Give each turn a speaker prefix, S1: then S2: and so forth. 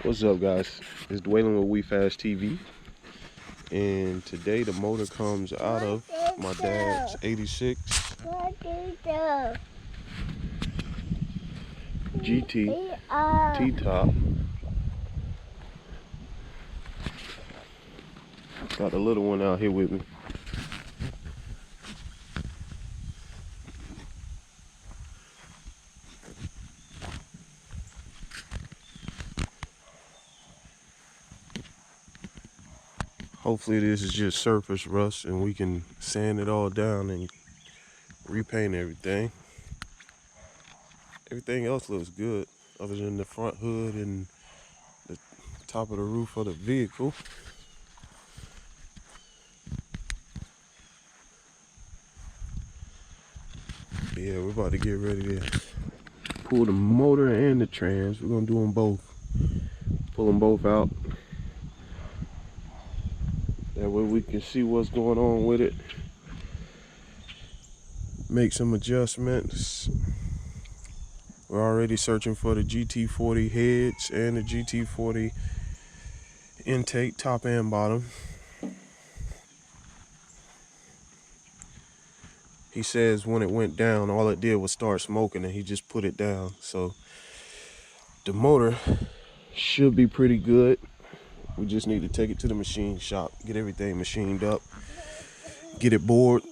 S1: What's up, guys? It's Dwaylen with We Fast TV, and today the motor comes out of my dad's '86 GT T-Top. Got the little one out here with me. Hopefully this is just surface rust and we can sand it all down and repaint everything. Everything else looks good other than the front hood and the top of the roof of the vehicle. Yeah, we're about to get ready to pull the motor and the trans. We're gonna do them both. Pull them both out. That way we can see what's going on with it. Make some adjustments. We're already searching for the GT40 heads and the GT40 intake, top and bottom. He says when it went down, all it did was start smoking and he just put it down. So the motor should be pretty good. We just need to take it to the machine shop, get everything machined up, get it bored,